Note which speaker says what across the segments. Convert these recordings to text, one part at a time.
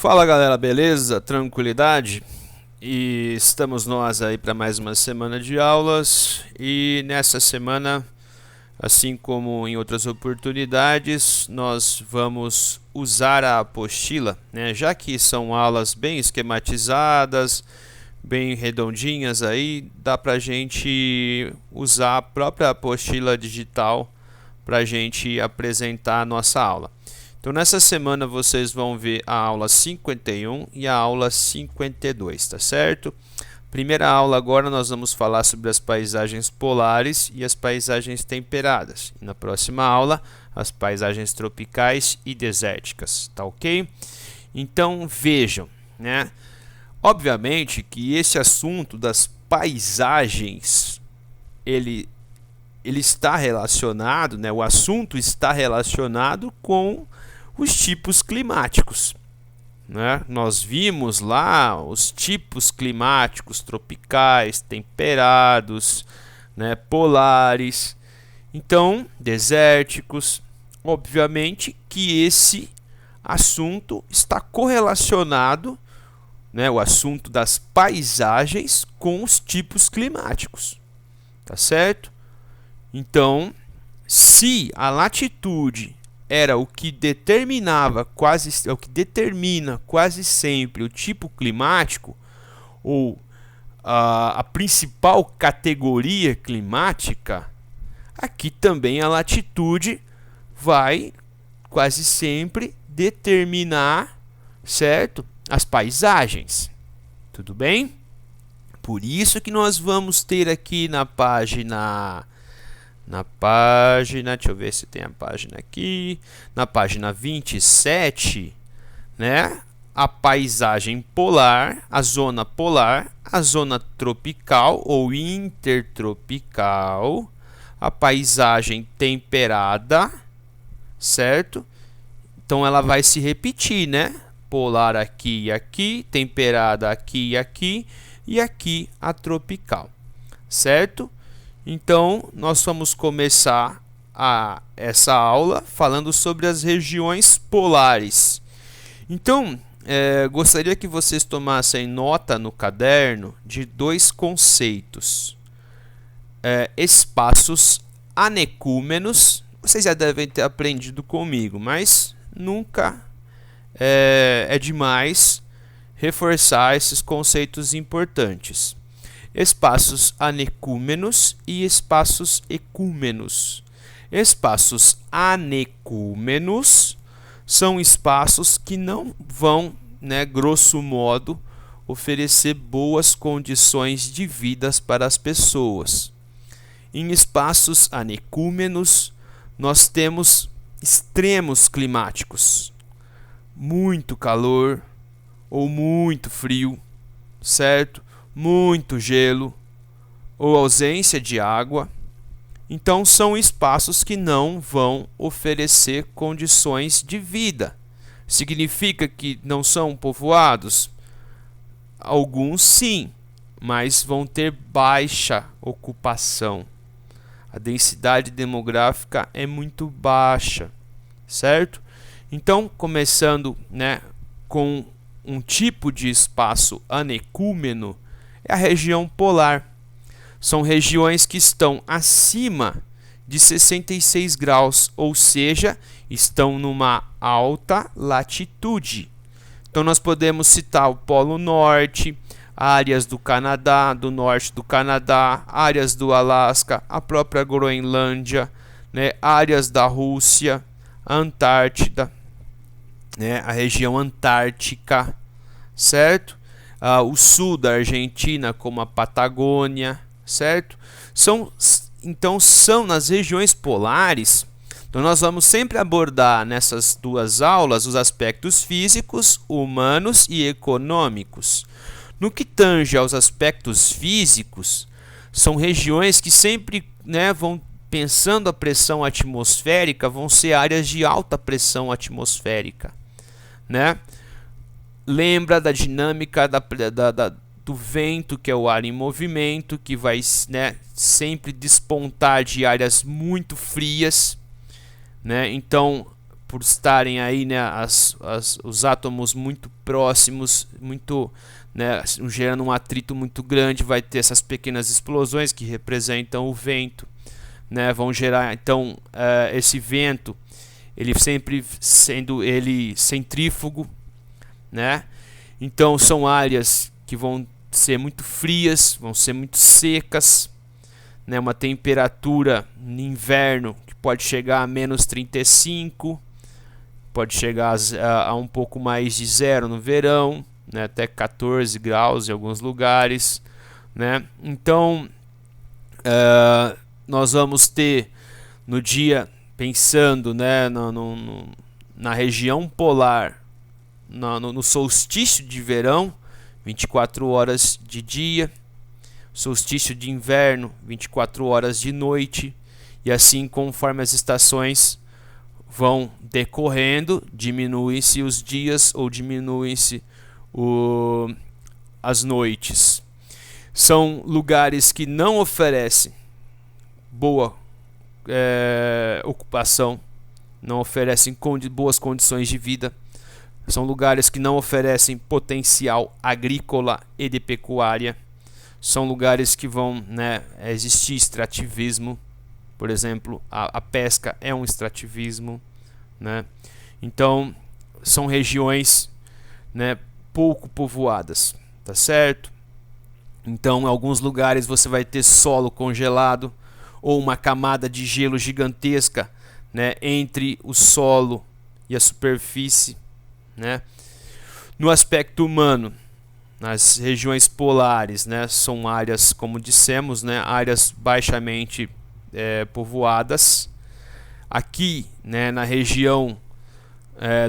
Speaker 1: Fala galera, beleza? Tranquilidade? E estamos nós aí para mais uma semana de aulas e nessa semana, assim como em outras oportunidades, nós vamos usar a apostila, né? Já que são aulas bem esquematizadas, bem redondinhas aí, dá pra gente usar a própria apostila digital pra gente apresentar a nossa aula. Então nessa semana vocês vão ver a aula 51 e a aula 52, tá certo? Primeira aula agora nós vamos falar sobre as paisagens polares e as paisagens temperadas. E na próxima aula, as paisagens tropicais e desérticas, tá ok? Então vejam, né? Obviamente que esse assunto das paisagens, ele está relacionado, né? O assunto está relacionado com os tipos climáticos, né? Nós vimos lá os tipos climáticos tropicais, temperados, né? Polares, então desérticos. Obviamente que esse assunto está correlacionado, né? O assunto das paisagens com os tipos climáticos, tá certo? Então, se a latitude era o que determina quase sempre o tipo climático, ou a principal categoria climática, aqui também a latitude vai quase sempre determinar, certo? As paisagens. Tudo bem? Por isso que nós vamos ter aqui na página, deixa eu ver se tem a página aqui, na página 27, né? A paisagem polar, a zona tropical ou intertropical, a paisagem temperada, certo? Então ela vai se repetir, né? Polar aqui e aqui, temperada aqui e aqui a tropical, certo? Então, nós vamos começar essa aula falando sobre as regiões polares. Então, gostaria que vocês tomassem nota no caderno de dois conceitos. Espaços anecúmenos, vocês já devem ter aprendido comigo, mas nunca é demais reforçar esses conceitos importantes. Espaços anecúmenos e espaços ecúmenos. Espaços anecúmenos são espaços que não vão, né, grosso modo, oferecer boas condições de vida para as pessoas. Em espaços anecúmenos, nós temos extremos climáticos, muito calor ou muito frio, certo? Muito gelo ou ausência de água. Então são espaços que não vão oferecer condições de vida. Significa que não são povoados? Alguns sim, mas vão ter baixa ocupação. A densidade demográfica é muito baixa, certo? Então, começando, né, com um tipo de espaço anecúmeno, é a região polar. São regiões que estão acima de 66 graus, ou seja, estão numa alta latitude. Então nós podemos citar o Polo Norte, áreas do Canadá, do norte do Canadá, áreas do Alasca, a própria Groenlândia, né, áreas da Rússia, a Antártida, né, a região antártica, certo? O sul da Argentina, como a Patagônia, certo? Então são nas regiões polares. Então nós vamos sempre abordar nessas duas aulas os aspectos físicos, humanos e econômicos. No que tange aos aspectos físicos, são regiões que sempre, né, vão pensando a pressão atmosférica, vão ser áreas de alta pressão atmosférica, né? Lembra da dinâmica do vento, que é o ar em movimento, que vai, né, sempre despontar de áreas muito frias, né? Então, por estarem aí, né, os átomos muito próximos, muito, né, gerando um atrito muito grande, vai ter essas pequenas explosões que representam o vento, né, vão gerar então esse vento, ele sempre sendo ele centrífugo, né? Então são áreas que vão ser muito frias, vão ser muito secas, né? Uma temperatura no inverno que pode chegar a menos 35, pode chegar a um pouco mais de zero no verão, né? Até 14 graus em alguns lugares, né? Então nós vamos ter no dia, pensando, né, na região polar, no solstício de verão, 24 horas de dia, solstício de inverno, 24 horas de noite, e assim conforme as estações vão decorrendo, diminuem-se os dias ou diminuem-se as noites. São lugares que não oferecem boa ocupação, não oferecem boas condições de vida. São lugares que não oferecem potencial agrícola e de pecuária. São lugares que vão, né, existir extrativismo. Por exemplo, a pesca é um extrativismo, né? Então, são regiões, né, pouco povoadas, tá certo? Então, em alguns lugares você vai ter solo congelado ou uma camada de gelo gigantesca, né, entre o solo e a superfície, né? No aspecto humano, nas regiões polares, né, são áreas, como dissemos, né, áreas baixamente povoadas. Aqui, né, na região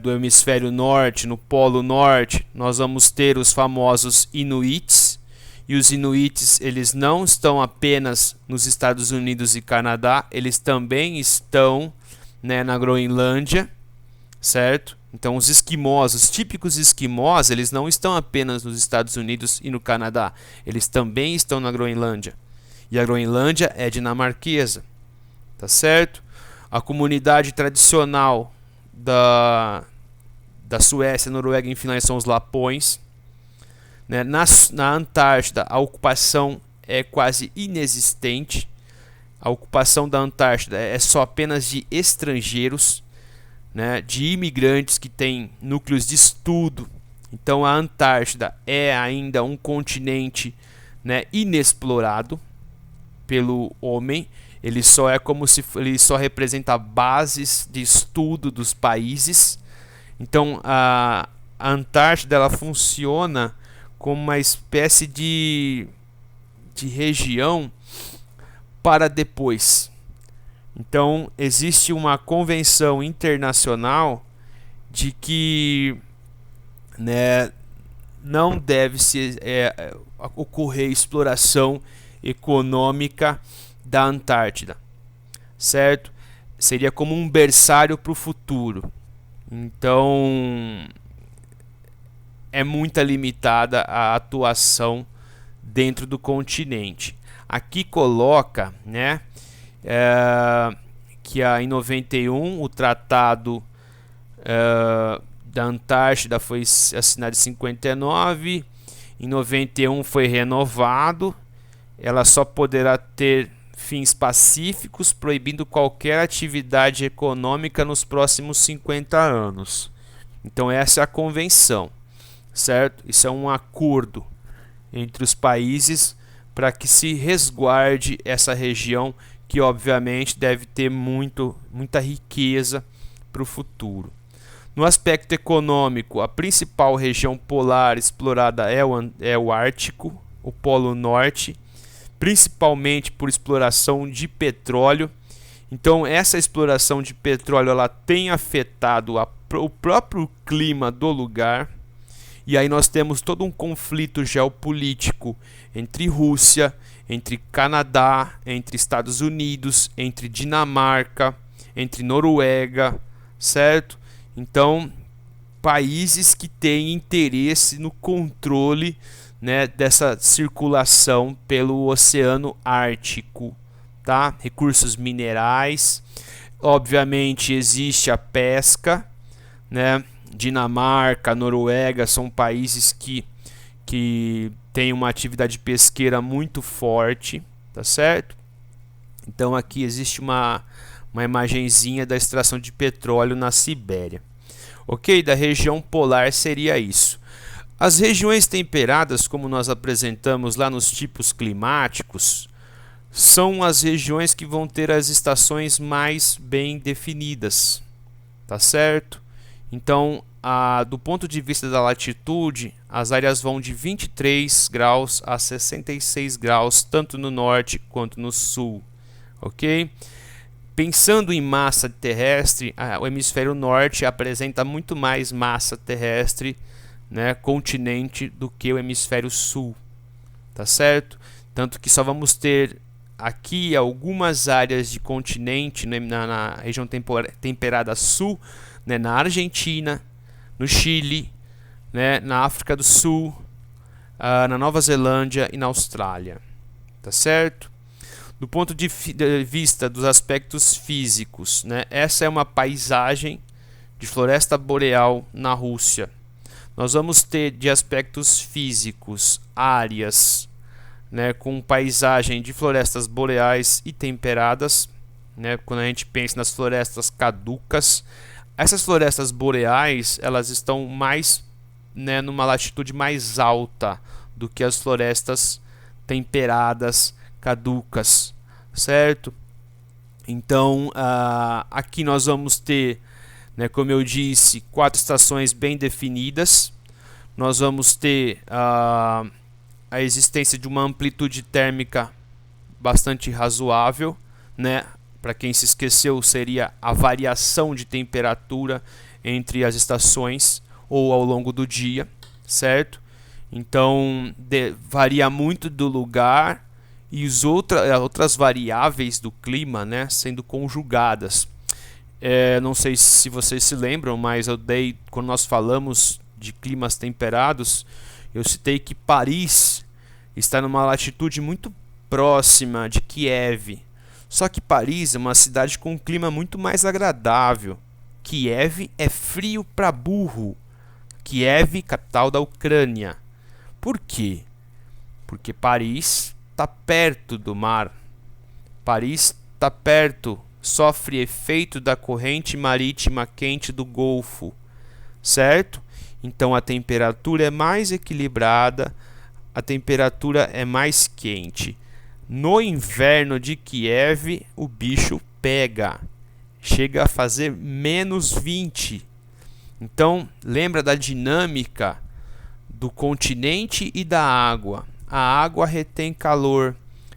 Speaker 1: do hemisfério norte, no polo norte, nós vamos ter os famosos Inuits. E os Inuits, eles não estão apenas nos Estados Unidos e Canadá, eles também estão, né, na Groenlândia, certo? Então os esquimós, os típicos esquimós, eles não estão apenas nos Estados Unidos e no Canadá, eles também estão na Groenlândia. E a Groenlândia é dinamarquesa, tá certo? A comunidade tradicional da Suécia, Noruega e Finlândia são os lapões, né? Na Antártida a ocupação é quase inexistente. A ocupação da Antártida é só apenas de estrangeiros, né, de imigrantes que têm núcleos de estudo. Então a Antártida é ainda um continente, né, inexplorado pelo homem. Ele só é como se ele só representa bases de estudo dos países. Então a Antártida ela funciona como uma espécie de região para depois. Então existe uma convenção internacional de que, né, não deve se ocorrer exploração econômica da Antártida, certo? Seria como um berçário para o futuro. Então é muito limitada a atuação dentro do continente. Aqui coloca, né, que em 91 o tratado da Antártida foi assinado em 59, em 91 foi renovado. Ela só poderá ter fins pacíficos, proibindo qualquer atividade econômica nos próximos 50 anos. Então essa é a convenção, certo? Isso é um acordo entre os países para que se resguarde essa região, que obviamente deve ter muita riqueza para o futuro. No aspecto econômico, a principal região polar explorada é o Ártico, o Polo Norte, principalmente por exploração de petróleo. Então essa exploração de petróleo ela tem afetado o próprio clima do lugar. E aí nós temos todo um conflito geopolítico entre Rússia, entre Canadá, entre Estados Unidos, entre Dinamarca, entre Noruega, certo? Então, países que têm interesse no controle, né, dessa circulação pelo Oceano Ártico, tá? Recursos minerais. Obviamente existe a pesca, né? Dinamarca, Noruega são países que têm uma atividade pesqueira muito forte, tá certo? Então aqui existe uma imagenzinha da extração de petróleo na Sibéria. Ok? Da região polar seria isso. As regiões temperadas, como nós apresentamos lá nos tipos climáticos, são as regiões que vão ter as estações mais bem definidas, tá certo? Então, do ponto de vista da latitude, as áreas vão de 23 graus a 66 graus, tanto no norte quanto no sul, ok? Pensando em massa terrestre, o hemisfério norte apresenta muito mais massa terrestre, né, continente, do que o hemisfério sul, tá certo? Tanto que só vamos ter aqui algumas áreas de continente, né, na região temperada sul, né, na Argentina, no Chile, né, na África do Sul, na Nova Zelândia e na Austrália, tá certo? Do ponto de vista dos aspectos físicos, né, essa é uma paisagem de floresta boreal na Rússia. Nós vamos ter de aspectos físicos áreas, né, com paisagem de florestas boreais e temperadas, né, quando a gente pensa nas florestas caducas. Essas florestas boreais, elas estão mais, né, numa latitude mais alta do que as florestas temperadas caducas, certo? Então, aqui nós vamos ter, né, como eu disse, 4 estações bem definidas. Nós vamos ter a existência de uma amplitude térmica bastante razoável, né? Para quem se esqueceu, seria a variação de temperatura entre as estações ou ao longo do dia, certo? Então, varia muito do lugar e outras variáveis do clima, né, sendo conjugadas. Não sei se vocês se lembram, mas quando nós falamos de climas temperados, eu citei que Paris está numa latitude muito próxima de Kiev. Só que Paris é uma cidade com um clima muito mais agradável. Kiev é frio para burro. Kiev, capital da Ucrânia. Por quê? Porque Paris está perto do mar. Paris está perto, sofre efeito da corrente marítima quente do Golfo, certo? Então a temperatura é mais equilibrada, a temperatura é mais quente. No inverno de Kiev, o bicho pega, chega a fazer menos 20. Então, lembra da dinâmica do continente e da água. A água retém calor,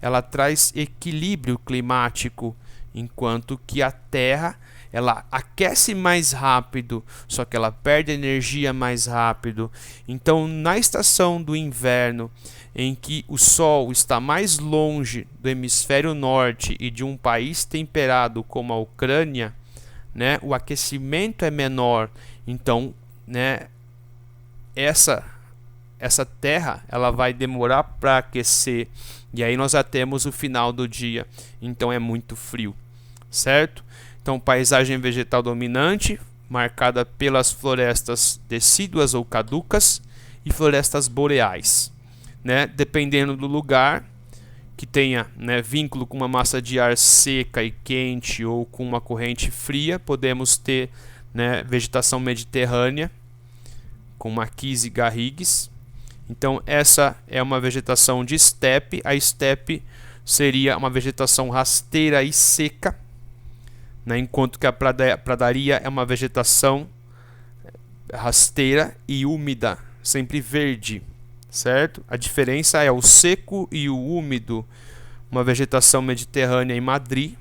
Speaker 1: ela traz equilíbrio climático, enquanto que a terra, ela aquece mais rápido, só que ela perde energia mais rápido. Então, na estação do inverno, em que o Sol está mais longe do hemisfério norte e de um país temperado como a Ucrânia, né, o aquecimento é menor. Então, né, essa terra, ela vai demorar para aquecer, e aí nós já temos o final do dia. Então é muito frio, certo? Então, paisagem vegetal dominante, marcada pelas florestas decíduas ou caducas e florestas boreais, né? Dependendo do lugar que tenha, né, vínculo com uma massa de ar seca e quente ou com uma corrente fria, podemos ter, né, vegetação mediterrânea com maquis e garrigues. Então essa é uma vegetação de estepe. A estepe seria uma vegetação rasteira e seca, né, enquanto que a pradaria é uma vegetação rasteira e úmida, sempre verde, certo? A diferença é o seco e o úmido, uma vegetação mediterrânea em Madrid,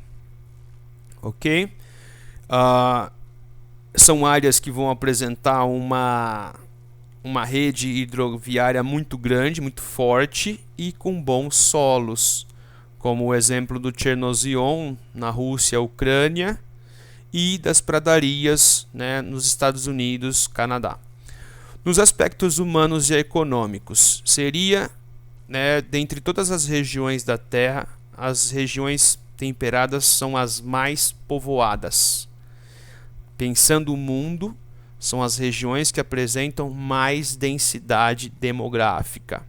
Speaker 1: ok? São áreas que vão apresentar uma rede hidroviária muito grande, muito forte e com bons solos, como o exemplo do Chernozion na Rússia, Ucrânia, e das pradarias, né, nos Estados Unidos, Canadá. Nos aspectos humanos e econômicos, seria, né, dentre todas as regiões da Terra, as regiões temperadas são as mais povoadas. Pensando o mundo, são as regiões que apresentam mais densidade demográfica.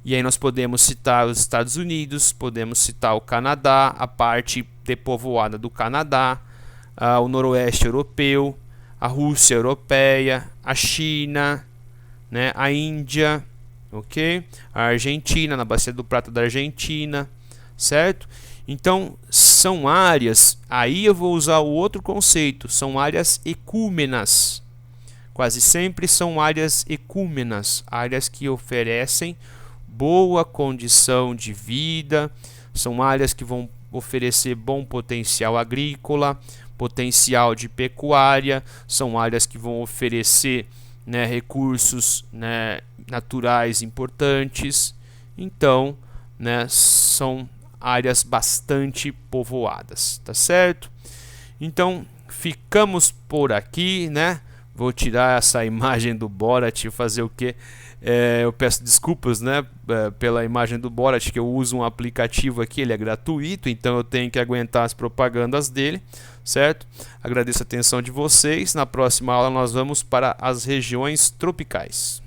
Speaker 1: E aí nós podemos citar os Estados Unidos, podemos citar o Canadá, a parte depovoada do Canadá, o noroeste europeu, a Rússia europeia, a China, né, a Índia, ok? A Argentina, na Bacia do Prata da Argentina, certo? Então, são áreas, aí eu vou usar o outro conceito, são áreas ecúmenas. Quase sempre são áreas ecúmenas, áreas que oferecem boa condição de vida, são áreas que vão oferecer bom potencial agrícola, potencial de pecuária, são áreas que vão oferecer, né, recursos, né, naturais importantes. Então, né, são áreas bastante povoadas, tá certo? Então, ficamos por aqui, né? Vou tirar essa imagem do Borat e fazer o que? Eu peço desculpas, né, pela imagem do Borat, que eu uso um aplicativo aqui, ele é gratuito, então eu tenho que aguentar as propagandas dele, certo? Agradeço a atenção de vocês. Na próxima aula nós vamos para as regiões tropicais.